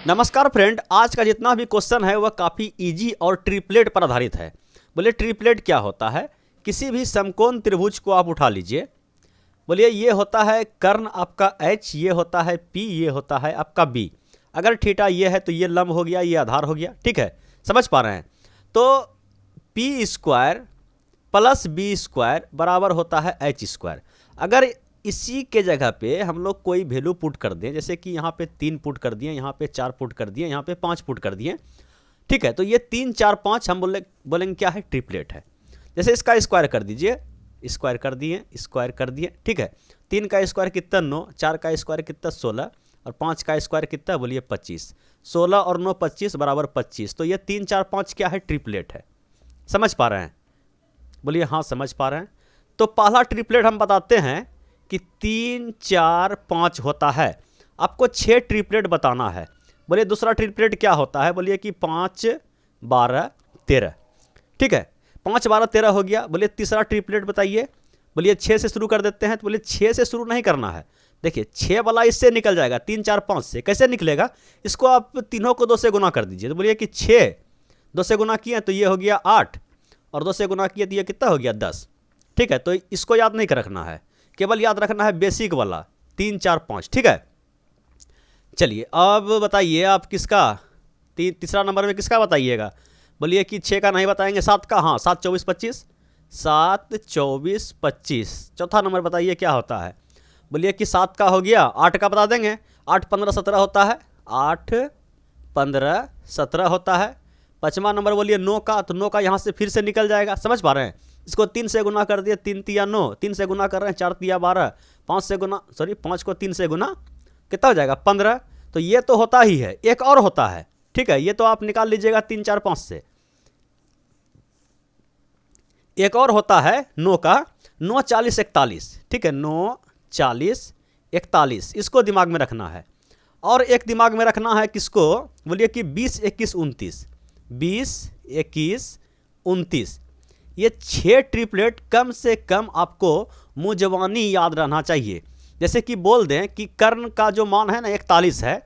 नमस्कार फ्रेंड, आज का जितना भी क्वेश्चन है वह काफ़ी इजी और ट्रिपलेट पर आधारित है। बोलिए ट्रिपलेट क्या होता है। किसी भी समकोण त्रिभुज को आप उठा लीजिए। बोलिए ये होता है कर्ण आपका H, ये होता है P, ये होता है आपका B। अगर थीटा ये है तो ये लंब हो गया, ये आधार हो गया। ठीक है, समझ पा रहे हैं। तो P square plus B square बराबर होता है H स्क्वायर। अगर इसी के जगह पे हम लोग कोई वैल्यू पुट कर दें, जैसे कि यहाँ पे 3 पुट कर दिए, यहाँ पे 4 पुट कर दिए, यहाँ पे 5 पुट कर दिए। ठीक है, तो ये 3 4 5 हम बोलेंगे क्या है, ट्रिपलेट है। जैसे इसका स्क्वायर कर दीजिए, स्क्वायर कर दिए, स्क्वायर कर दिए। ठीक है, 3 का स्क्वायर कितना 9, 4 का स्क्वायर कितना 16 और 5 का स्क्वायर कितना बोलिए 25। 16 और 9 25 बराबर 25। तो ये 3 4 5 क्या है, ट्रिपलेट है। समझ पा रहे हैं? बोलिए हाँ समझ पा रहे हैं। तो पहला ट्रिपलेट हम बताते हैं कि 3 4 5 होता है। आपको 6 ट्रिपलेट बताना है। बोलिए दूसरा ट्रिपलेट क्या होता है, बोलिए कि 5 12 13। ठीक है, 5 12 13 हो गया। बोलिए तीसरा ट्रिपलेट बताइए। बोलिए 6 से शुरू कर देते हैं। तो बोलिए 6 से शुरू नहीं करना है। देखिए 6 वाला इससे निकल जाएगा, 3 4 5 से। कैसे निकलेगा, इसको आप तीनों को 2 से गुना कर दीजिए। तो बोलिए कि 6 2 से गुना किए तो ये हो गया 8 और 2 से गुना किए तो ये कितना हो गया 10। ठीक है, तो इसको याद नहीं कर रखना है, केवल याद रखना है बेसिक वाला 3 4 5। ठीक है, चलिए अब बताइए आप किसका तीसरा नंबर में किसका बताइएगा। बोलिए कि 6 का नहीं बताएंगे, 7 का। हाँ 7 24 25, 7 24 25। चौथा नंबर बताइए क्या होता है। बोलिए कि 7 का हो गया। 8 का बता देंगे, 8 15 17 होता है। 8 15 17 होता है। पाँचवा नंबर बोलिए 9 का। तो 9 का यहाँ से फिर से निकल जाएगा। समझ पा रहे हैं? इसको 3 से गुना कर दिए, 3 तिया 9, 3 से गुना कर रहे हैं 4 तिया 12, 5 को 3 से गुना कितना हो जाएगा 15। तो ये तो होता ही है, एक और होता है। ठीक है, ये तो आप निकाल लीजिएगा 3 4 5 से। एक और होता है 9 का, 9 40 41। ठीक है, 9 40 41, इसको दिमाग में रखना है। और एक दिमाग में रखना है किसको, बोलिए कि 20 21 29। 20 21 29, ये 6 ट्रिपलेट कम से कम आपको मुंजवानी याद रहना चाहिए। जैसे कि बोल दें कि कर्ण का जो मान है ना 41 है।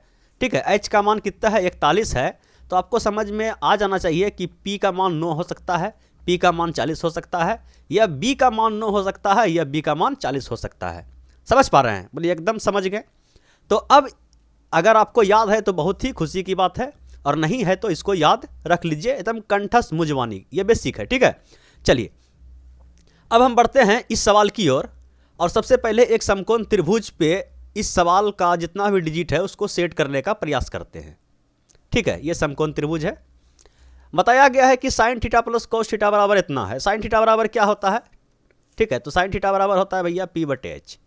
ठीक है, H का मान कितना है 41 है। तो आपको समझ में आ जाना चाहिए कि P का मान 9 हो सकता है, P का मान 40 हो सकता है, या B का मान 9 हो सकता है, या B का मान 40 हो सकता है। समझ पा रहे हैं? बोलिए एकदम समझ गए। तो अब अगर आपको याद है तो बहुत ही खुशी की बात है, और नहीं है तो इसको याद रख लीजिए, एकदम कंठस्थ मुंजवानी, ये बेसिक है। ठीक है, चलिए अब हम बढ़ते हैं इस सवाल की ओर। और सबसे पहले एक समकोण त्रिभुज पे इस सवाल का जितना भी डिजिट है उसको सेट करने का प्रयास करते हैं। ठीक है, ये समकोण त्रिभुज है। बताया गया है कि sine theta plus cos theta बराबर इतना है। साइन थीटा बराबर क्या होता है? ठीक है, तो साइन थीटा बराबर होता है भैया P/H।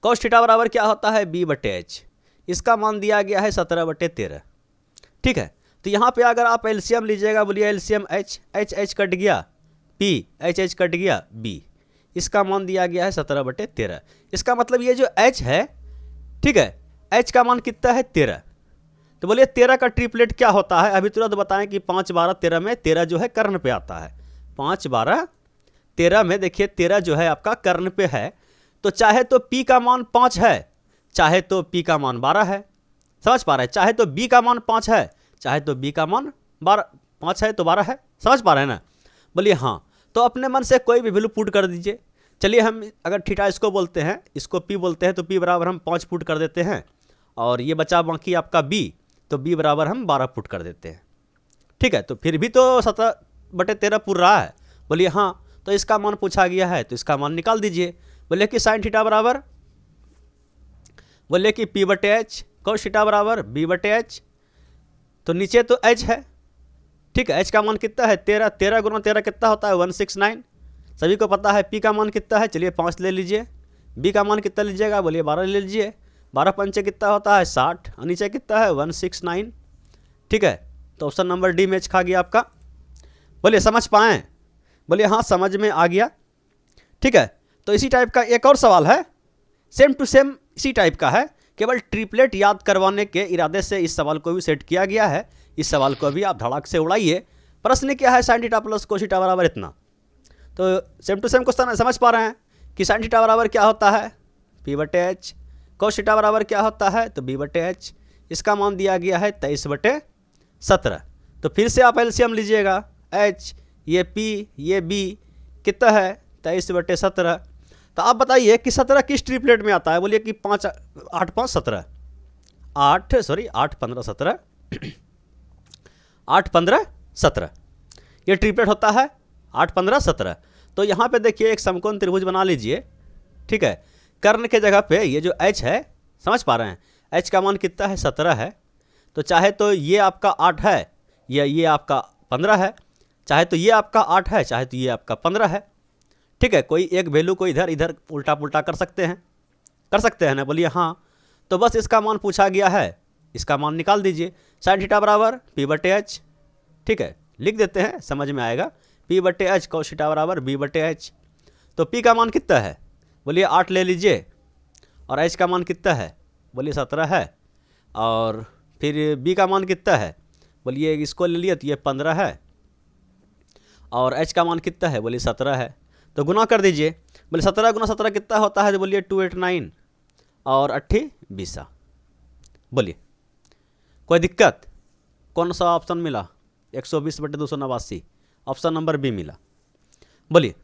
कोस थीटा बराबर क्या होता है, B/H। इसका मान दिया गया है 17/13। ठीक है, तो यहाँ पे अगर आप एलसीएम लीजिएगा, बोलिए एलसीएम H H कट गया, P H कट गया, B। इसका मान दिया गया है 17/13। इसका मतलब ये जो H है, ठीक है, H का मान कितना है 13। तो बोलिए 13 का ट्रिपलेट क्या होता है, अभी तुरंत बताएं कि 5 12 13 में 13 जो है कर्ण पे आता है। 5 12 13 में देखिए 13 जो है आपका कर्ण पे है। तो चाहे तो P का मान 5 है, चाहे तो P का मान 12 है। समझ पा रहे हैं? चाहे तो B का मान 5 है, चाहे तो B का मान 5 है तो 12 है। समझ पा रहे हैं ना? बोलिए हाँ। तो अपने मन से कोई भी वैल्यू पुट कर दीजिए। चलिए हम अगर थीटा इसको बोलते हैं, इसको P बोलते हैं, तो P बराबर हम 5 पुट कर देते हैं। और ये बचा बाकी आपका B, तो B बराबर हम 12 पुट कर देते हैं। ठीक है, तो फिर भी तो 17/13 पूर रहा है। बोलिए हाँ। तो इसका मान पूछा गया है तो इसका मान निकाल दीजिए। बोलिए कि साइन थीटा बराबर, बोलिए कि P/H, कोस थीटा बराबर B/H। तो नीचे तो H है। ठीक है, H का मान कितना है 13। 13 गुना 13 कितना होता है 169। सभी को पता है P का मान कितना है, चलिए 5 ले लीजिए। B का मान कितना लीजिएगा, बोलिए 12 ले लीजिए। 12 पंचे कितना होता है 60, और नीचे कितना है 169। ठीक है, तो ऑप्शन नंबर डी मैच खा गया आपका। बोलिए समझ पाएँ? बोलिए हाँ समझ में आ गया। ठीक है, तो इसी टाइप का एक और सवाल है, सेम टू सेम इसी टाइप का है, केवल ट्रिपलेट याद करवाने के इरादे से इस सवाल को भी सेट किया गया है। इस सवाल को भी आप धड़ाक से उड़ाइए। प्रश्न क्या है, sine theta plus cos theta बराबर इतना। तो सेम टू सेम क्वेश्चन समझ पा रहे हैं कि साइन थीटा बराबर क्या होता है P/H, कोस थीटा बराबर क्या होता है तो B/H। इसका मान दिया गया है 23/17। तो फिर से आप एलसीएम लीजिएगा, H ये P ये B कितना है 23/17। तो आप बताइए कि 17 किस ट्रिपलेट में आता है? बोलिए कि 5 8 5 17 8 15 17 8 15 17 ये ट्रिपलेट होता है 8 15 17। तो यहाँ पे देखिए एक समकोण त्रिभुज बना लीजिए, ठीक है। कर्ण के जगह पे ये जो H है, समझ पा रहे हैं, H का मान कितना है 17 है। तो चाहे तो ये आपका 8 है या ये आपका 15 है, चाहे तो ये आपका 8 है चाहे तो ये आपका 15 है, ठीक है। कोई एक वैल्यू को इधर इधर उल्टा पुल्टा कर सकते हैं ना? बोलिए हाँ। तो बस इसका मान पूछा गया है, इसका मान निकाल दीजिए। साइन थीटा बराबर P/H, ठीक है, लिख देते हैं, समझ में आएगा। P/H कॉस थीटा बराबर B/H। तो P का मान कितना है? बोलिए 8 ले लीजिए, और H का मान कितना है? बोलिए 17 है। और फिर B का मान कितना है? बोलिए इसको ले लिए तो ये 15 है, और H का मान कितना है? बोलिए 17 है। तो गुना कर दीजिए। बोले 17 गुना 17 कितना होता है? तो बोलिए 289 और 8 20। बोलिए कोई दिक्कत? कौन सा ऑप्शन मिला? 120/289, ऑप्शन नंबर बी मिला। बोलिए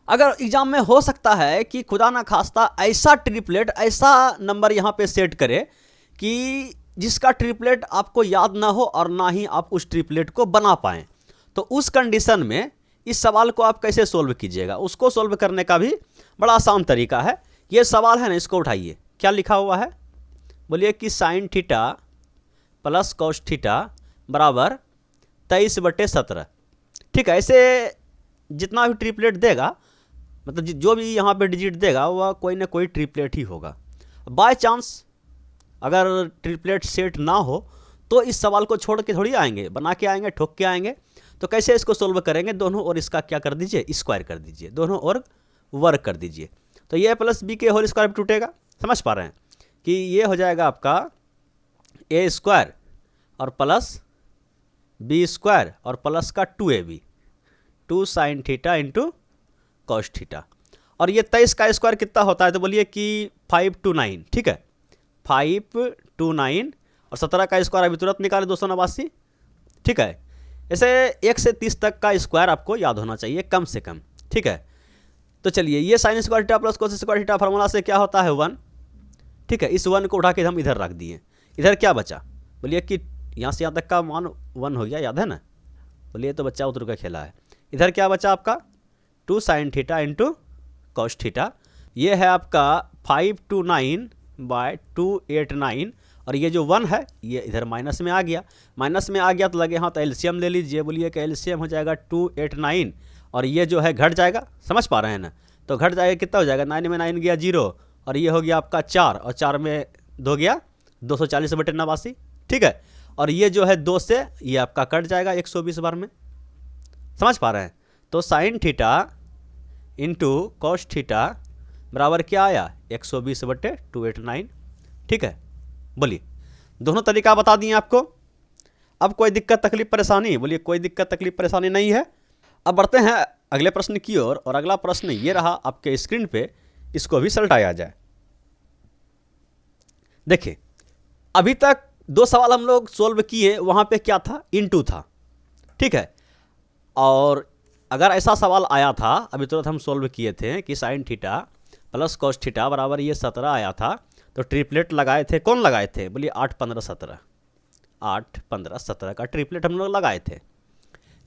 अगर एग्जाम में हो सकता है कि खुदा ना खास्ता ऐसा ट्रिपलेट, ऐसा नंबर यहाँ पे सेट करे कि जिसका ट्रिपलेट आपको याद ना हो और ना ही आप उस ट्रिपलेट को बना पाएँ, तो उस कंडीशन में इस सवाल को आप कैसे सोल्व कीजिएगा? उसको सोल्व करने का भी बड़ा आसान तरीका है। ये सवाल है ना, इसको उठाइए। क्या लिखा हुआ है? बोलिए कि sine theta plus cos theta बराबर 23/17, ठीक है। ऐसे जितना भी ट्रिपलेट देगा, मतलब जो भी यहाँ पे डिजिट देगा वह कोई ना कोई ट्रिपलेट ही होगा। बाय चांस अगर ट्रिपलेट सेट ना हो तो इस सवाल को छोड़ के थोड़ी आएंगे, बना के आएंगे, ठोक के आएंगे। तो कैसे इसको सोल्व करेंगे? दोनों ओर इसका क्या कर दीजिए? स्क्वायर कर दीजिए, दोनों ओर वर्क कर दीजिए। तो ये प्लस बी के होल स्क्वायर टूटेगा, समझ पा रहे हैं कि ये हो जाएगा आपका ए स्क्वायर और प्लस बी स्क्वायर और प्लस का 2ab, 2 sine theta into cos theta. और ये 23 का स्क्वायर कितना होता है? तो बोलिए कि 529, ठीक है, 529। और 17 का स्क्वायर अभी तुरंत निकाले 289, ठीक है। ऐसे 1 से 30 तक का स्क्वायर आपको याद होना चाहिए कम से कम, ठीक है। तो चलिए ये sine square theta plus cos square theta formula से क्या होता है? 1, ठीक है। इस 1 को उठा के हम इधर रख दिए। इधर क्या बचा? बोलिए कि यहाँ से यहाँ तक का मान 1 हो गया, याद है ना? बोलिए तो बच्चा उतर का खेला है। इधर क्या बचा आपका? 2 sine theta into cos theta. ये है आपका 529/289, और ये जो 1 है ये इधर माइनस में आ गया। माइनस में आ गया तो लगे हाँ तो एलसीएम ले लीजिए। बोलिए कि एलसीएम हो जाएगा 289, और ये जो है घट जाएगा, समझ पा रहे हैं ना? तो घट जाएगा, कितना हो जाएगा? 9 में 9 गया 0, और ये हो गया आपका 4, और 4 में 2 गया 240/89, ठीक है। और ये जो है 2 से ये आपका कट जाएगा 120 बार में, समझ पा रहे हैं? तो sine theta into cos theta बराबर क्या आया? 120/289, ठीक है। बोलिए दोनों तरीका बता दिए आपको। अब कोई दिक्कत तकलीफ परेशानी? बोलिए कोई दिक्कत तकलीफ परेशानी नहीं है। अब बढ़ते हैं अगले प्रश्न की ओर, और अगला प्रश्न ये रहा आपके स्क्रीन पे, इसको भी सलटाया जाए। देखिए अभी तक 2 सवाल हम लोग सोल्व किए, वहाँ पे क्या था? इनटू था, ठीक है। और अगर ऐसा सवाल आया था, अभी तुरंत हम सोल्व किए थे कि sine theta plus cos theta बराबर ये 17 आया था, तो ट्रिपलेट लगाए थे। कौन लगाए थे? बोलिए 8 15 17, 8 15 17 का ट्रिपलेट हम लोग लगाए थे।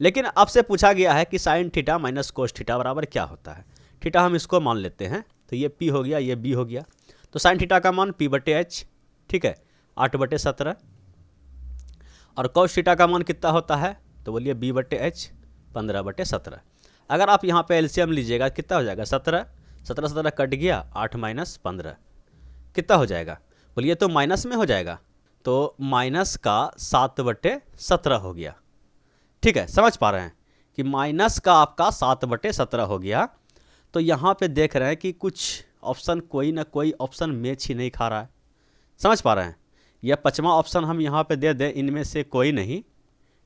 लेकिन आपसे पूछा गया है कि sine theta minus cos theta बराबर क्या होता है? थीटा हम इसको मान लेते हैं, तो ये P हो गया, ये B हो गया। तो साइन थीटा का मान P/H, ठीक है, 8/17। और कॉस थीटा का मान कितना होता है? तो बोलिए B/H 15/17। अगर आप यहाँ पे एलसीएम लीजिएगा कितना हो जाएगा? 17, 17 17 कट गया, 8 माइनस 15 कितना हो जाएगा? बोलिए तो माइनस में हो जाएगा, तो माइनस का 7/17 हो गया, ठीक है। समझ पा रहे हैं कि माइनस का आपका 7/17 हो गया। तो यहाँ पे देख रहे हैं कि कुछ ऑप्शन, कोई ना कोई ऑप्शन मैच ही नहीं खा रहा है, समझ पा रहे हैं? यह 5वां ऑप्शन हम यहाँ पे दे दें, इनमें से कोई नहीं,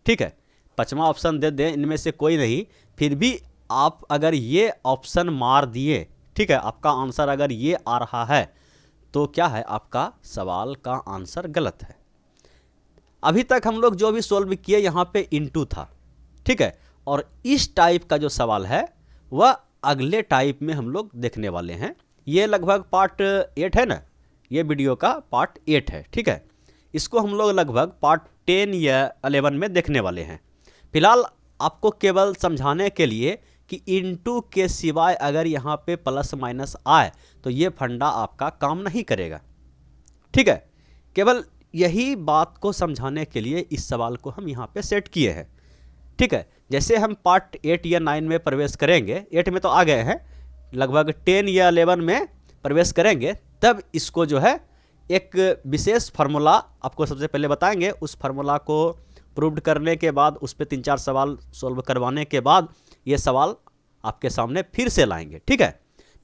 ठीक है। 5वां ऑप्शन दे दें, इनमें से कोई नहीं, फिर भी आप अगर ये ऑप्शन मार दिए, ठीक है, आपका आंसर अगर ये आ रहा है, तो क्या है, आपका सवाल का आंसर गलत है। अभी तक हम लोग जो भी सोल्व किए यहाँ पे इनटू था, ठीक है, और इस टाइप का जो सवाल है वह अगले टाइप में हम लोग देखने वाले हैं। ये लगभग पार्ट 8 है ना, ये वीडियो का पार्ट 8 है, ठीक है। इसको हम लोग लगभग पार्ट 10 या 11 में देखने वाले हैं। फिलहाल आपको केवल समझाने के लिए कि इनटू के सिवाय अगर यहाँ पे प्लस माइनस आए तो ये फंडा आपका काम नहीं करेगा, ठीक है। केवल यही बात को समझाने के लिए इस सवाल को हम यहाँ पे सेट किए हैं, ठीक है। जैसे हम पार्ट 8 या 9 में प्रवेश करेंगे, 8 में तो आ गए हैं, लगभग 10 या 11 में प्रवेश करेंगे, तब इसको जो है एक विशेष फार्मूला आपको सबसे पहले बताएंगे। उस फार्मूला को प्रूव्ड करने के बाद, उस पर 3-4 सवाल सॉल्व करवाने के बाद ये सवाल आपके सामने फिर से लाएंगे, ठीक है।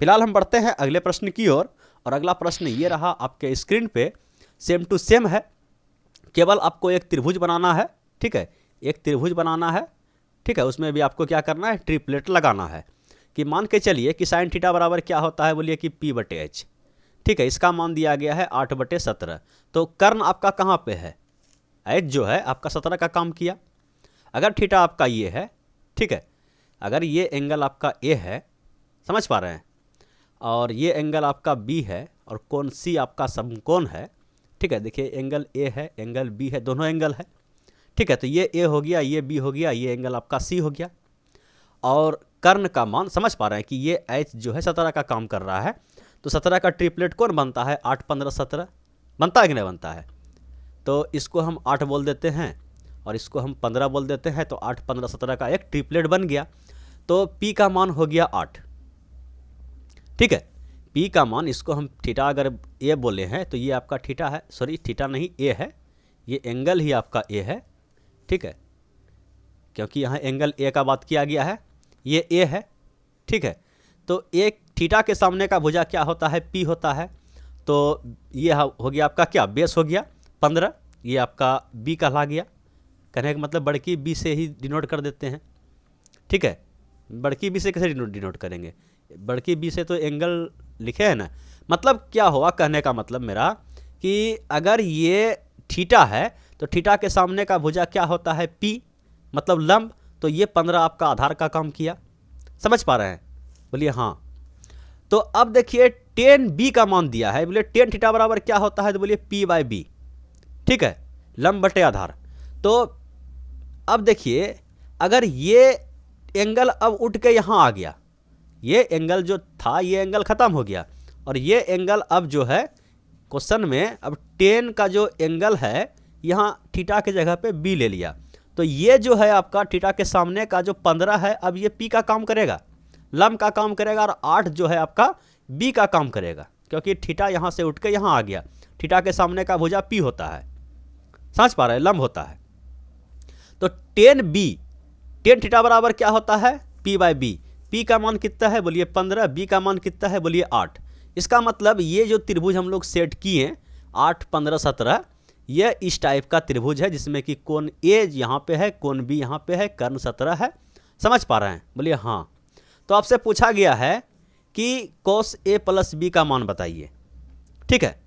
फिलहाल हम बढ़ते हैं अगले प्रश्न की ओर, और अगला प्रश्न ये रहा आपके स्क्रीन पे, सेम टू सेम है। केवल आपको एक त्रिभुज बनाना है, ठीक है, एक त्रिभुज बनाना है, ठीक है। उसमें भी आपको क्या करना है, ट्रिपलेट लगाना है। कि मान के चलिए कि साइन थीटा बराबर क्या होता है, बोलिए कि P/H, ठीक है। इसका मान दिया गया है 8/17। तो कर्ण आपका कहाँ पे है, H जो है आपका 17 का काम किया। अगर थीटा आपका ये है, ठीक है, अगर ये एंगल आपका A है, समझ पा रहे हैं, और ये एंगल आपका B है, और कोण C आपका समकोण है, ठीक है। देखिए एंगल A है, एंगल B है, दोनों एंगल है, ठीक है। तो ये A हो गया, ये B हो गया, ये एंगल आपका C हो गया। और कर्ण का मान समझ पा रहे हैं कि ये H जो है 17 का काम कर रहा है। तो 17 का ट्रिपलेट कौन बनता है, 8, 15, 17 बनता है कि नहीं बनता है। तो इसको हम 8 बोल देते हैं और इसको हम 15 बोल देते हैं, तो 8, 15, 17 का एक ट्रिपलेट बन गया। तो P का मान हो गया 8, ठीक है। P का मान, इसको हम थीटा अगर A बोले हैं तो ये आपका थीटा है, सॉरी थीटा नहीं A है, ये एंगल ही आपका A है, ठीक है, क्योंकि यहाँ एंगल A का बात किया गया है, ये A है, ठीक है। तो एक थीटा के सामने का भुजा क्या होता है, P होता है। तो ये हो गया आपका क्या, बेस हो गया 15, ये आपका B कहला गया। कहने का मतलब बड़की B से ही डिनोट कर देते हैं, ठीक है। बड़की B से कैसे डिनोट करेंगे, बड़की B से तो एंगल लिखे हैं ना। मतलब क्या हुआ, कहने का मतलब मेरा कि अगर ये थीटा है तो थीटा के सामने का भुजा क्या होता है, P, मतलब लंब। तो ये 15 आपका आधार का काम किया, समझ पा रहे हैं, बोलिए हाँ। तो अब देखिए tan B का मान दिया है, बोलिए tan थीटा बराबर क्या होता है, तो बोलिए P/B, ठीक है, लंब बटे आधार। तो अब देखिए अगर ये एंगल अब उठ के यहाँ आ गया, ये एंगल जो था ये एंगल ख़त्म हो गया, और ये एंगल अब जो है क्वेश्चन में अब tan का जो एंगल है यहाँ थीटा के जगह पे B ले लिया। तो ये जो है आपका थीटा के सामने का जो 15 है, अब ये P का काम करेगा, लंब का काम करेगा, और 8 जो है आपका B का काम करेगा, क्योंकि थीटा यहाँ से उठ के यहाँ आ गया। थीटा के सामने का भुजा P होता है, समझ पा रहे हैं, लंब होता है। तो tan थीटा बराबर क्या होता है, P/B। P का मान कितना है, बोलिए 15, B का मान कितना है, बोलिए 8। इसका मतलब ये जो त्रिभुज हम लोग सेट किए 8, 15, 17, यह इस टाइप का त्रिभुज है जिसमें कि कोण A यहाँ पे है, कोण B यहाँ पे है, कर्ण 17 है, समझ पा रहे हैं, बोलिए हाँ। तो आपसे पूछा गया है कि cos A + B का मान बताइए, ठीक है।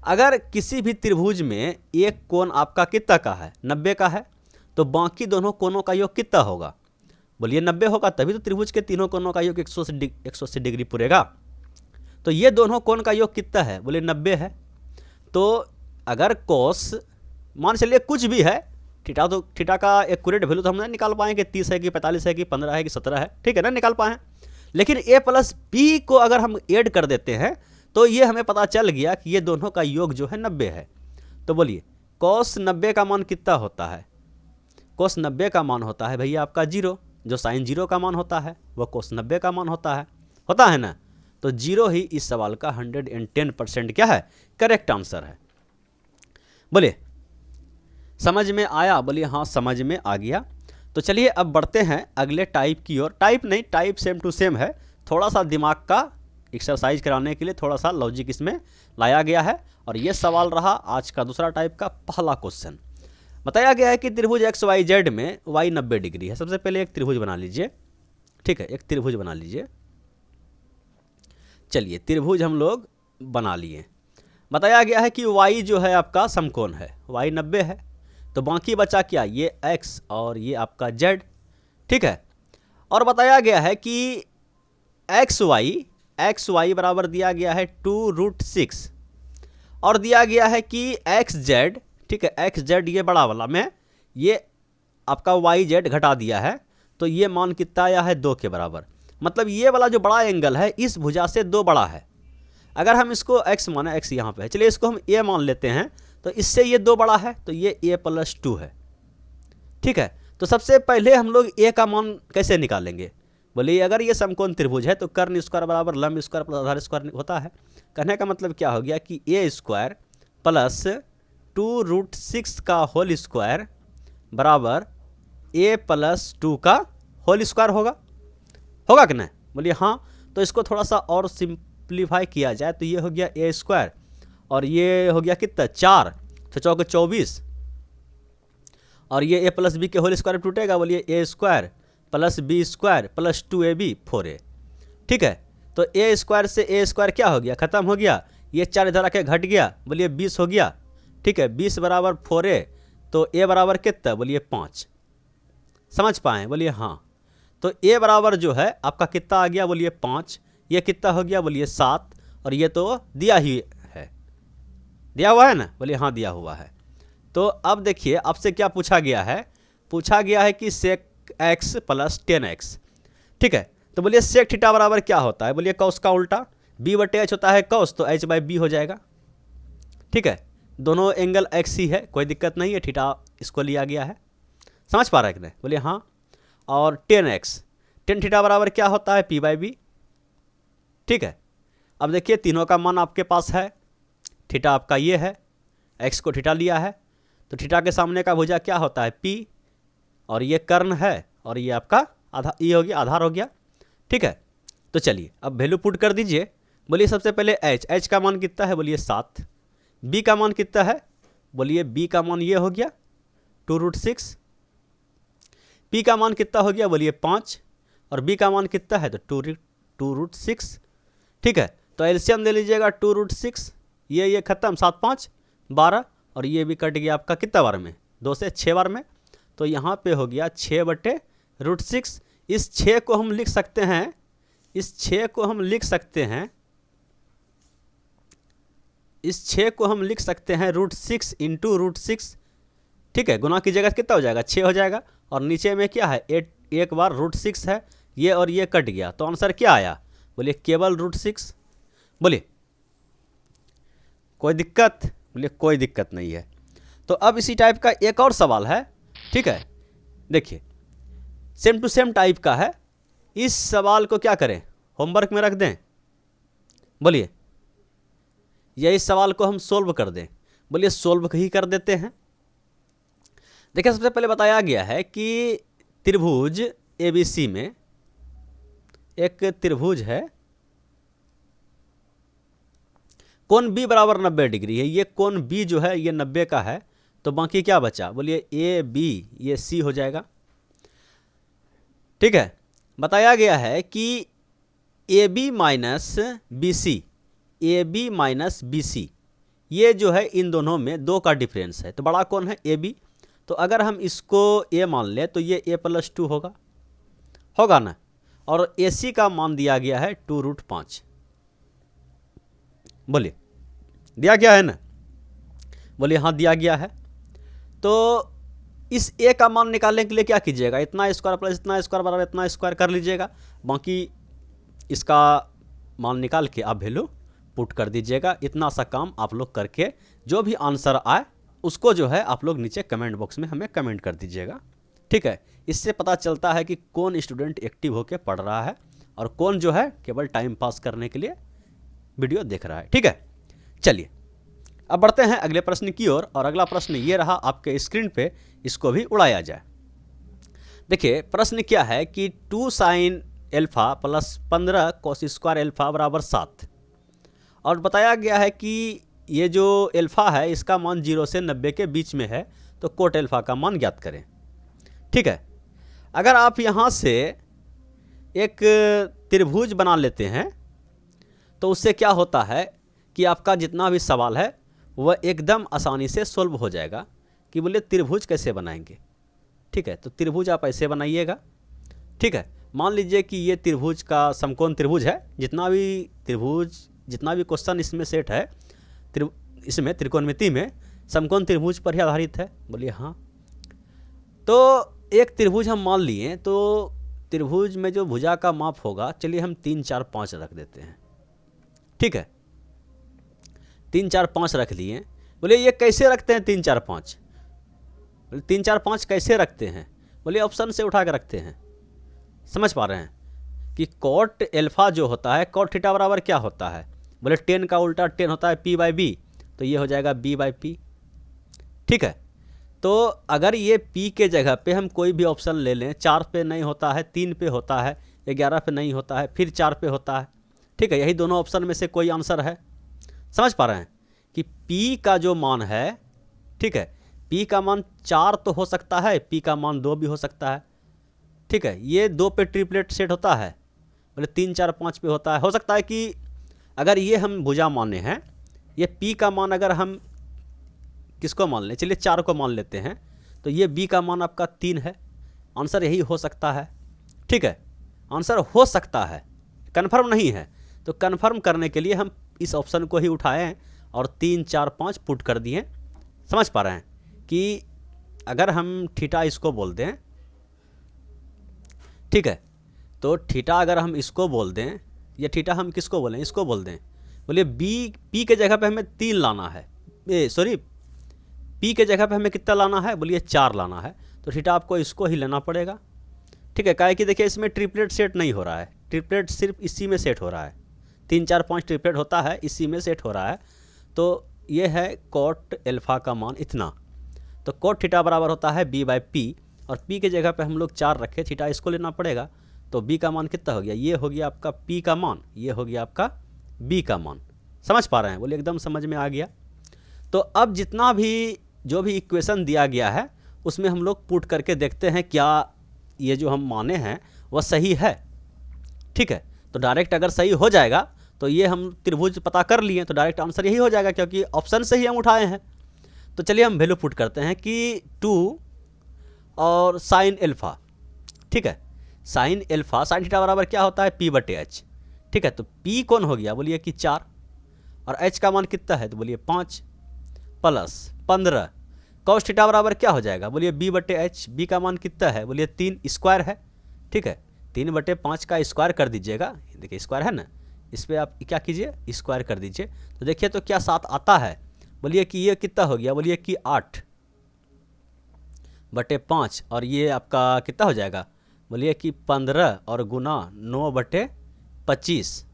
अगर किसी भी त्रिभुज में एक कोण आपका कितना का है, 90 का है, तो बाकी दोनों कोणों का योग कितना होगा, बोलिए 90 होगा, तभी तो त्रिभुज के तीनों कोणों का योग 180 डिग्री पुरेगा। तो ये दोनों कोण का योग कितना है, बोले 90 है। तो अगर cos मान चलिए कुछ भी है, थीटा, तो थीटा का एक्यूरेट वैल्यू तो हम नहीं निकाल पाएंगे, 30 है कि 45 है कि 15 है कि 17 है, ठीक है ना, निकाल पाए। लेकिन A + B को अगर हम ऐड कर देते हैं तो ये हमें पता चल गया कि ये दोनों का योग जो है 90 है। तो बोलिए cos 90 का मान कितना होता है, cos 90 का मान होता है भैया आपका 0, जो sin 0 का मान होता है वह cos 90 का मान होता है ना। तो 0 ही इस सवाल का 110% क्या है, करेक्ट आंसर है। बोलिए समझ में आया, बोलिए हाँ समझ में आ गया। तो चलिए अब बढ़ते हैं अगले टाइप की ओर। टाइप नहीं, टाइप सेम टू सेम है, थोड़ा सा दिमाग का एक्सरसाइज कराने के लिए थोड़ा सा लॉजिक इसमें लाया गया है। और ये सवाल रहा आज का दूसरा टाइप का पहला क्वेश्चन। बताया गया है कि त्रिभुज XYZ में y 90 डिग्री है। सबसे पहले एक त्रिभुज बना लीजिए, ठीक है, एक त्रिभुज बना लीजिए। चलिए त्रिभुज हम लोग बना लिए। बताया गया है कि y जो है आपका समकोण है, y 90 है, तो बाकी बचा क्या, ये x और ये आपका z, ठीक है। और बताया गया है कि एक्स वाई बराबर दिया गया है 2√6 और दिया गया है कि एक्स जेड, ठीक है, एक्स जेड ये बड़ा वाला में ये आपका वाई जेड घटा दिया है, तो ये मान कितना आया है 2 के बराबर। मतलब ये वाला जो बड़ा एंगल है इस भुजा से 2 बड़ा है। अगर हम इसको x माने, x यहाँ पे है, चलिए इसको हम a मान लेते हैं, तो इससे ये 2 बड़ा है, तो ये a+2 है, ठीक है। तो सबसे पहले हम लोग a का मान कैसे निकालेंगे, बोलिए अगर ये समकोण त्रिभुज है तो कर्ण स्क्वायर बराबर लंब स्क्वायर प्लस आधार स्क्वायर होता है। कहने का मतलब क्या हो गया कि a² प्लस 2√6 का होल स्क्वायर बराबर a+2 का होल स्क्वायर होगा कि नहीं, बोलिए हाँ। तो इसको थोड़ा सा और सिंप्लीफाई किया जाए तो ये हो गया a² और ये हो गया कितना 4, 4 24 और ये a+b के होल स्क्वायर टूटेगा, बोलिए a² plus b² plus 2ab 4a, ठीक है। तो a² से a² क्या हो गया, ख़त्म हो गया, ये 4 इधर आके घट गया, बोलिए 20 हो गया, ठीक है। 20 बराबर 4a, तो a बराबर कितना, बोलिए 5, समझ पाएँ, बोलिए हाँ। तो a बराबर जो है आपका कितना आ गया, बोलिए 5, ये कितना हो गया, बोलिए 7 और ये तो दिया ही है, दिया हुआ है ना, बोलिए हाँ दिया हुआ है। तो अब देखिए आपसे क्या पूछा गया है, पूछा गया है कि sec x प्लस 10x, ठीक है। तो बोलिए sec थीटा बराबर क्या होता है, बोलिए कॉस का उल्टा, b/h होता है कॉस, तो h/b हो जाएगा, ठीक है। दोनों एंगल x ही है, कोई दिक्कत नहीं है, थीटा इसको लिया गया है, समझ पा रहा है कि नहीं, बोलिए हाँ। और 10x, 10 थीटा बराबर क्या होता है, p/b, ठीक है। अब देखिए तीनों का मान आपके पास है, थीटा आपका ये है, x को थीटा लिया है, तो थीटा के सामने का भुजा क्या होता है p, और ये कर्ण है और ये आपका आधार, ये हो गया आधार हो गया, ठीक है। तो चलिए अब वैल्यू पुट कर दीजिए, बोलिए सबसे पहले h का मान कितना है, बोलिए 7, b का मान कितना है, बोलिए b का मान ये हो गया 2√6, p का मान कितना हो गया, बोलिए 5 और b का मान कितना है, तो 2√6, ठीक है। तो एलसीएम ले लीजिएगा 2√6, ये खत्म, 7 5 12 और ये भी कट गया आपका कितना बार में, 2 से 6 बार में, तो यहाँ पे हो गया 6/√6। इस 6 को हम लिख सकते हैं, इस 6 को हम लिख सकते हैं, इस 6 को हम लिख सकते हैं √6 इंटू √6, ठीक है। गुना कीजिएगा कितना हो जाएगा, 6 हो जाएगा और नीचे में क्या है, एक बार √6 है, ये और ये कट गया, तो आंसर क्या आया, बोलिए केवल √6। बोलिए कोई दिक्कत, बोलिए कोई दिक्कत नहीं है। तो अब इसी टाइप का एक और सवाल है, ठीक है, देखिए सेम टू सेम टाइप का है। इस सवाल को क्या करें, होमवर्क में रख दें, बोलिए या इस सवाल को हम सोल्व कर दें, बोलिए सोल्व ही कर देते हैं। देखिए सबसे पहले बताया गया है कि त्रिभुज ABC में एक त्रिभुज है, कोण B बराबर 90 डिग्री है, ये कोण B जो है ये 90 का है, तो बाकी क्या बचा, बोलिए AB, ये C हो जाएगा, ठीक है। बताया गया है कि AB माइनस BC, ये जो है इन दोनों में 2 का डिफरेंस है, तो बड़ा कौन है AB, तो अगर हम इसको A मान लें तो ये a+2 होगा ना, और AC का मान दिया गया है 2√5, बोलिए दिया गया है ना, बोलिए हाँ दिया गया है। तो इस A का मान निकालने के लिए क्या कीजिएगा, इतना स्क्वायर प्लस इतना स्क्वायर बराबर इतना स्क्वायर कर लीजिएगा, बाकी इसका मान निकाल के आप वैल्यू पुट कर दीजिएगा। इतना सा काम आप लोग करके जो भी आंसर आए उसको जो है आप लोग नीचे कमेंट बॉक्स में हमें कमेंट कर दीजिएगा, ठीक है। इससे पता चलता है कि कौन स्टूडेंट एक्टिव होकर पढ़ रहा है और कौन जो है केवल टाइम पास करने के लिए वीडियो देख रहा है, ठीक है। चलिए अब बढ़ते हैं अगले प्रश्न की ओर, और अगला प्रश्न ये रहा आपके स्क्रीन पे, इसको भी उड़ाया जाए। देखिए प्रश्न क्या है कि 2 sin alpha plus 15 cos square alpha बराबर 7, और बताया गया है कि ये जो अल्फा है इसका मान 0 से 90 के बीच में है, तो कोट अल्फा का मान ज्ञात करें, ठीक है। अगर आप यहाँ से एक त्रिभुज बना लेते हैं तो उससे क्या होता है कि आपका जितना भी सवाल है वह एकदम आसानी से सोल्व हो जाएगा कि बोले त्रिभुज कैसे बनाएंगे। ठीक है, तो त्रिभुज आप ऐसे बनाइएगा। ठीक है, मान लीजिए कि ये त्रिभुज का समकोण त्रिभुज है, जितना भी क्वेश्चन इसमें सेट है इसमें त्रिकोणमिति में समकोण त्रिभुज पर ही आधारित है। बोलिए हाँ। तो एक त्रिभुज हम मान लिए, तो त्रिभुज में जो भुजा का माप होगा, चलिए हम 3 4 5 रख देते हैं। ठीक है, 3 4 5 रख लिए। बोले ये कैसे रखते हैं 3 4 5? 3 4 5 कैसे रखते हैं? बोले ऑप्शन से उठा के रखते हैं। समझ पा रहे हैं कि कॉट एल्फा जो होता है, कॉट थीटा बराबर क्या होता है? बोले 10 का उल्टा 10 होता है p/b, तो ये हो जाएगा b/p। ठीक है, तो अगर ये p के जगह पे हम कोई भी ऑप्शन ले लें, 4 पे नहीं होता है, 3 पे होता है, 11 पे नहीं होता है, फिर 4 पे होता है। ठीक है, यही दोनों ऑप्शन में से कोई आंसर है। समझ पा रहे हैं कि p का जो मान है, ठीक है, p का मान 4 तो हो सकता है, p का मान 2 भी हो सकता है। ठीक है, ये 2 पे ट्रिपलेट सेट होता है, बोले 3 4 5 पे होता है। हो सकता है कि अगर ये हम भुजा माने हैं, ये p का मान अगर हम किसको मान लें, चलिए 4 को मान लेते हैं, तो ये b का मान आपका 3 है। आंसर यही हो सकता है। ठीक है, आंसर हो सकता है, कन्फर्म नहीं है। तो कन्फर्म करने के लिए हम इस ऑप्शन को ही उठाएं और 3 4 5 पुट कर दिए। समझ पा रहे हैं कि अगर हम थीटा इसको बोल दें, ठीक है, तो थीटा अगर हम इसको बोल दें, या थीटा हम किसको बोलें, इसको बोल दें। बोलिए p के जगह पे हमें 3 लाना है, p के जगह पे हमें कितना लाना है? बोलिए 4 लाना है, तो थीटा आपको इसको ही लेना पड़ेगा। ठीक है, काहे कि देखिए इसमें ट्रिपलेट सेट नहीं हो रहा है, ट्रिपलेट सिर्फ इसी में सेट हो रहा है। 3 4 5 ट्रिपलेट होता है, इसी में सेट हो रहा है। तो ये है कॉट एल्फा का मान इतना। तो कॉट थीटा बराबर होता है b/p, और p के जगह पे हम लोग 4 रखे, थीटा इसको लेना पड़ेगा। तो b का मान कितना हो गया? ये हो गया आपका p का मान, ये हो गया आपका b का मान। समझ पा रहे हैं? बोले एकदम समझ में आ गया। तो अब जितना भी जो भी इक्वेशन दिया गया है उसमें हम लोग पुट करके देखते हैं क्या ये जो हम माने हैं वह सही है। ठीक है, तो डायरेक्ट अगर सही हो जाएगा तो ये हम त्रिभुज पता कर लिए, तो डायरेक्ट आंसर यही हो जाएगा, क्योंकि ऑप्शन से ही हम उठाए हैं। तो चलिए हम वैल्यू पुट करते हैं कि 2 और साइन एल्फा। ठीक है, साइन एल्फा, साइन थीटा बराबर क्या होता है? p/h। ठीक है, तो p कौन हो गया? बोलिए कि 4, और h का मान कितना है? तो बोलिए 5 प्लस 15। कॉस थीटा बराबर क्या हो जाएगा? बोलिए b/h। b का मान कितना है? बोलिए 3 स्क्वायर है। ठीक है, 3/5 का स्क्वायर कर दीजिएगा। देखिए स्क्वायर है ना, इस पर आप क्या कीजिए, स्क्वायर कर दीजिए। तो देखिए तो क्या 7 आता है? बोलिए कि ये कितना हो गया? बोलिए कि 8/5, और ये आपका कितना हो जाएगा? बोलिए कि 15 और गुना 9/25।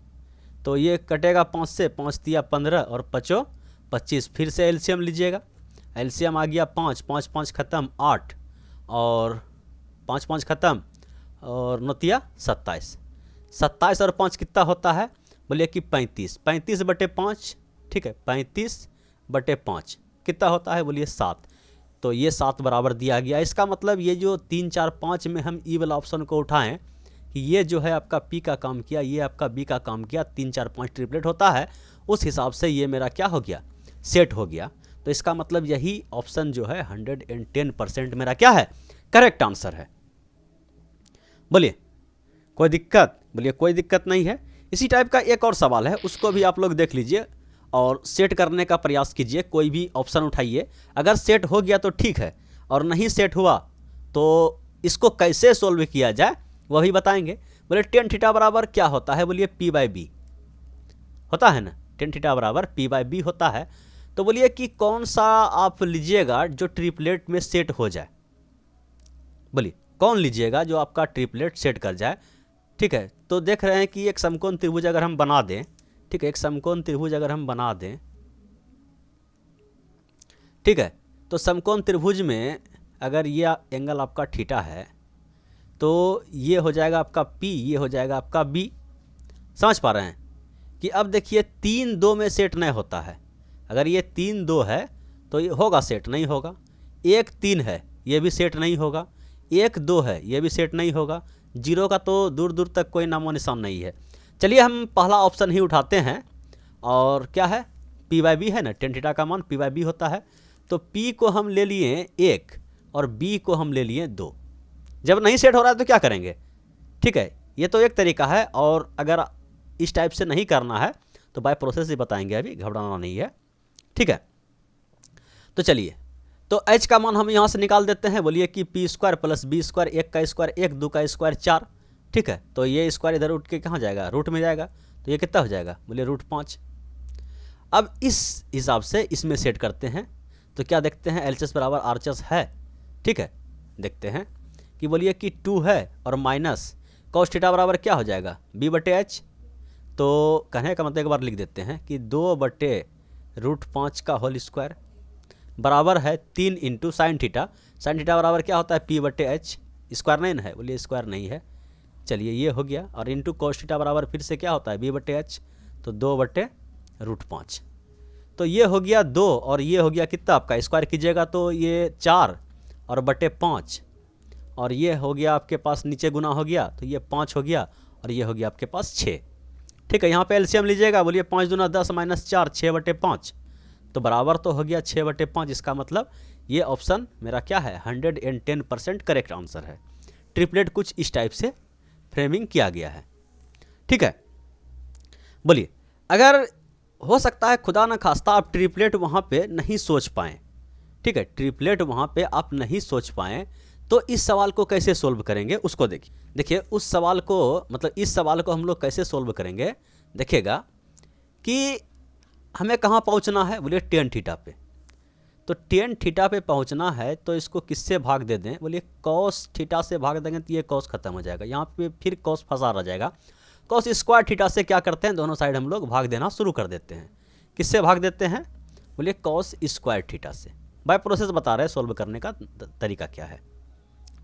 तो ये कटेगा 5 से, 5 दिया 15 और 5 25। फिर से एलसीएम लीजिएगा, एलसीएम आ गया 5 5 5 खत्म 8, और 5 5 खत्म, और 9 27। 27 और 5 कितना होता है? बोलिए कि 35। 35/5। ठीक है, 35/5 कितना होता है? बोलिए 7। तो ये 7 बराबर दिया गया। इसका मतलब ये जो 3 4 5 में हम ई वाला ऑप्शन को उठाएं कि ये जो है आपका p का काम किया, ये आपका b का काम किया, 3 4 5 ट्रिपलेट होता है, उस हिसाब से ये मेरा क्या हो गया? सेट हो गया। तो इसका मतलब यही ऑप्शन जो है 110% मेरा क्या है? करेक्ट आंसर है। बोलिए कोई दिक्कत? बोलिए कोई दिक्कत नहीं है। इसी टाइप का एक और सवाल है, उसको भी आप लोग देख लीजिए और सेट करने का प्रयास कीजिए। कोई भी ऑप्शन उठाइए, अगर सेट हो गया तो ठीक है, और नहीं सेट हुआ तो इसको कैसे सोल्व किया जाए वह भी बताएंगे। बोले टेन थीटा बराबर क्या होता है? बोलिए p/b होता है ना, टेन थीटा बराबर p/b होता है। तो बोलिए कि कौन सा आप लीजिएगा जो ट्रिपलेट में सेट हो जाए? बोलिए कौन लीजिएगा जो आपका ट्रिपलेट सेट कर जाए? ठीक है, तो देख रहे हैं कि एक समकोण त्रिभुज अगर हम बना दें, ठीक है, एक समकोण त्रिभुज अगर हम बना दें, ठीक है, तो समकोण त्रिभुज में अगर ये एंगल आपका थीटा है तो ये हो जाएगा आपका p, ये हो जाएगा आपका b। समझ पा रहे हैं कि अब देखिए 3 2 में सेट नहीं होता है। अगर ये 3 2 है तो ये होगा सेट, नहीं होगा। 1 3 है, ये भी सेट नहीं होगा। 1 2 है, ये भी सेट नहीं होगा। 0 का तो दूर दूर तक कोई नामो निशान नहीं है। चलिए हम पहला ऑप्शन ही उठाते हैं और क्या है पी बाई बी है ना, टेन थीटा का मान पी बाई बी होता है। तो पी को हम ले लिए 1 और बी को हम ले लिए 2। जब नहीं सेट हो रहा है तो क्या करेंगे, ठीक है, ये तो एक तरीका है। और अगर इस टाइप से नहीं करना है तो बाय प्रोसेस ही बताएंगे, अभी घबराना नहीं है, ठीक है। तो चलिए, तो h का मान हम यहाँ से निकाल देते हैं। बोलिए कि P square plus B square, 1 का स्क्वायर 1, 2 का स्क्वायर 4, ठीक है। तो ये स्क्वायर इधर उठ के कहाँ जाएगा, रूट में जाएगा। तो ये कितना हो जाएगा, बोलिए √5। अब इस हिसाब से इसमें सेट करते हैं तो क्या देखते हैं, LHS बराबर RHS है, ठीक है। देखते हैं कि बोलिए कि 2 है और माइनस cos थीटा बराबर क्या हो जाएगा, b/h। तो कहने का मतलब एक बार लिख देते हैं कि 2/√5 का होल स्क्वायर बराबर है 3 into sine theta. Sine theta बराबर क्या होता है, p/h। स्क्वायर नहीं है, बोलिए स्क्वायर नहीं है, चलिए ये हो गया। और इंटू cos थीटा बराबर फिर से क्या होता है, b/h। तो 2/√5। तो ये हो गया 2 और ये हो गया कितना आपका, स्क्वायर कीजिएगा तो ये 4 और बटे 5, और ये हो गया आपके पास नीचे गुना हो गया तो ये 5 हो गया, और ये हो गया आपके पास 6, ठीक है। यहाँ पे एलसीएम लीजिएगा, बोलिए 5 दूना 10 माइनस 4, 6/5। तो बराबर तो हो गया 6/5। इसका मतलब ये ऑप्शन मेरा क्या है, 110% करेक्ट आंसर है। ट्रिपलेट कुछ इस टाइप से फ्रेमिंग किया गया है, ठीक है। बोलिए, अगर हो सकता है खुदा न खास्ता आप ट्रिपलेट वहाँ पे नहीं सोच पाएँ, ठीक है, ट्रिपलेट वहाँ पे आप नहीं सोच पाएँ, तो इस सवाल को कैसे सोल्व करेंगे उसको देखिए। देखिए उस सवाल को, मतलब इस सवाल को हम लोग कैसे सोल्व करेंगे, देखिएगा कि हमें कहाँ पहुँचना है, बोलिए टेन थीटा पे। तो टेन थीटा पे पहुँचना है तो इसको किससे भाग दे दें, बोलिए कॉस थीटा से भाग देंगे तो ये कॉस खत्म हो जाएगा, यहाँ पे फिर कॉस फंसा रह जाएगा। कॉस स्क्वायर थीटा से क्या करते हैं, दोनों साइड हम लोग भाग देना शुरू कर देते हैं। किससे भाग देते हैं, बोलिए कॉस स्क्वायर थीटा से। बाय प्रोसेस बता रहे हैं सोल्व करने का तरीका क्या है,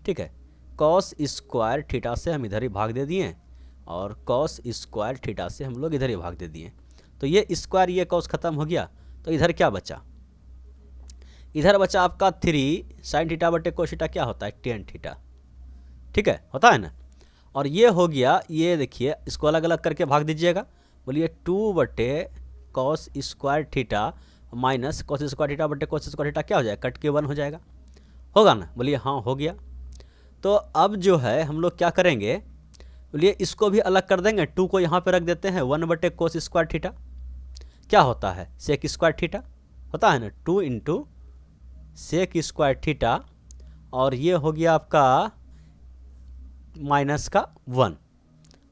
ठीक है। कॉस स्क्वायर थीटा से हम इधर ही भाग दे दिए और कॉस स्क्वायर थीटा से हम लोग इधर ही भाग दे दिए। तो ये स्क्वायर ये कॉस खत्म हो गया, तो इधर क्या बचा, इधर बचा आपका 3 साइन थीटा बटे कोस थीटा क्या होता है, टेन थीटा, ठीक है, होता है ना। और ये हो गया, ये देखिए इसको अलग अलग करके भाग दीजिएगा। बोलिए 2/कॉस square theta minus cos square theta बटे कोस स्क्वायर थीटा क्या हो जाएगा, कट के 1 हो जाएगा, होगा ना। बोलिए हाँ हो गया। तो अब जो है हम लोग क्या करेंगे, बोलिए इसको भी अलग कर देंगे, 2 को यहाँ पे रख देते हैं, 1/कोस स्क्वायर थीटा क्या होता है, सेक स्क्वायर थीटा होता है ना, 2 इंटू सेक स्क्वायर थीटा, और ये हो गया आपका माइनस का 1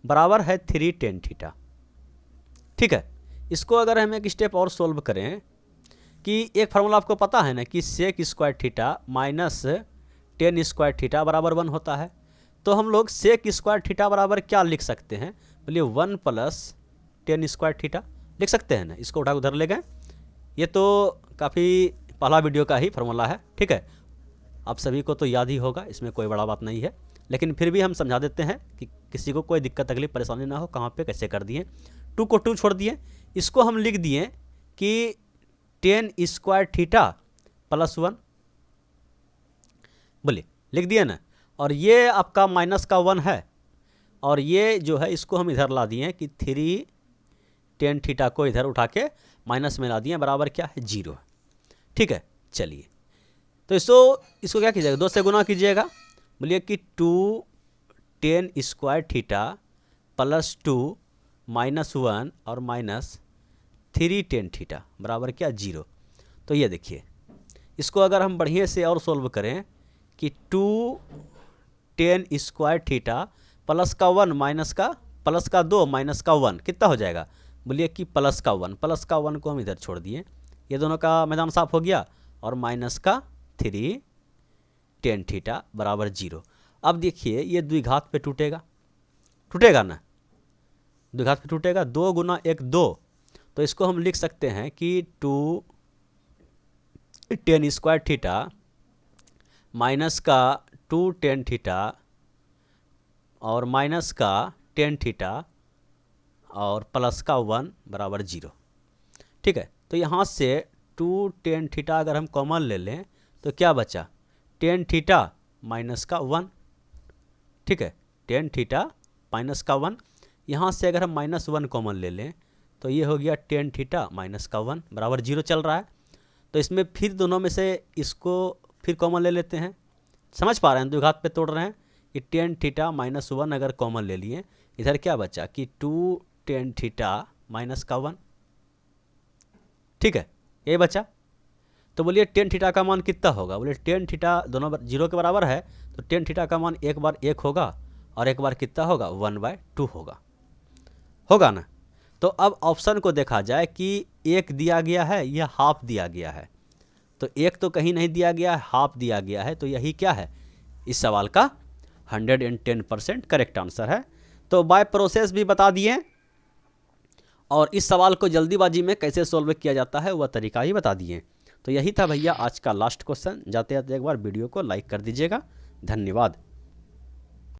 बराबर है 3 टेन थीटा, ठीक है। इसको अगर हम एक स्टेप और सोल्व करें कि एक फार्मूला आपको पता है ना कि sec square theta minus tan square theta बराबर 1 होता है। तो हम लोग सेक स्क्वायर थीटा बराबर क्या लिख सकते हैं, बोलिए 1 + टेन स्क्वायर थीटा लिख सकते हैं ना। इसको उठा उधर ले गए, ये तो काफ़ी पहला वीडियो का ही फार्मूला है, ठीक है, आप सभी को तो याद ही होगा, इसमें कोई बड़ा बात नहीं है, लेकिन फिर भी हम समझा देते हैं कि किसी को कोई दिक्कत तकलीफ परेशानी ना हो, कहाँ पे कैसे कर दिए। 2 को 2 छोड़ दिए, इसको हम लिख दिए कि टेन स्क्वायर थीटा + 1, बोलिए लिख दिए ना। और ये आपका माइनस का 1 है, और ये जो है इसको हम इधर ला दिए कि 3 टेन थीटा को इधर उठा के माइनस में ला दिए, बराबर क्या है 0, ठीक है। चलिए तो इसको क्या कीजिएगा, 2 से गुना कीजिएगा। बोलिए कि 2 टेन स्क्वायर थीटा + 2 -1 और -3 टेन थीटा बराबर क्या 0। तो ये देखिए इसको अगर हम बढ़िया से और सोल्व करें कि 2 टेन स्क्वायर थीटा प्लस का 1 माइनस का प्लस का 2 माइनस का 1 कितना हो जाएगा, बोलिए कि प्लस का 1 को हम इधर छोड़ दिए, ये दोनों का मैदान साफ हो गया, और माइनस का 3 टेन थीटा बराबर 0। अब देखिए ये द्विघात पे टूटेगा, टूटेगा ना, द्विघात पे टूटेगा, 2 × 1 2। तो इसको हम लिख सकते हैं कि 2 टेन स्क्वायर थीटा माइनस का 2 टेन थीटा और माइनस का टेन थीटा और प्लस का 1 बराबर 0, ठीक है। तो यहाँ से 2 टेन थीटा अगर हम कॉमन ले लें तो क्या बचा, टेन थीटा माइनस का 1, ठीक है, टेन थीटा माइनस का 1। यहाँ से अगर हम -1 कॉमन ले लें तो ये हो गया टेन थीटा माइनस का 1 बराबर 0 चल रहा है। तो इसमें फिर दोनों में से इसको फिर कॉमन ले लेते हैं। समझ पा रहे हैं, द्विघात पे तोड़ रहे हैं। कि टेन थीटा माइनस 1 अगर कॉमन ले लिए, इधर क्या बचा कि 2 टेन थीटा माइनस का 1, ठीक है, ये बचा। तो बोलिए टेन थीटा का मान कितना होगा? बोलिए टेन थीटा दोनों 0 के बराबर है, तो टेन थीटा का मान एक बार 1 होगा और एक बार कितना होगा? 1/2 होगा ना। तो अब ऑप्शन को देखा जाए कि 1 दिया गया है या हाफ दिया गया है। तो 1 तो कहीं नहीं दिया गया है, हाफ दिया गया है। तो यही क्या है? इस सवाल का 110% करेक्ट आंसर है। तो बाय प्रोसेस भी बता दिए और इस सवाल को जल्दीबाजी में कैसे सोल्व किया जाता है वह तरीका ही बता दिए। तो यही था भैया आज का लास्ट क्वेश्चन। जाते जाते एक बार वीडियो को लाइक कर दीजिएगा। धन्यवाद।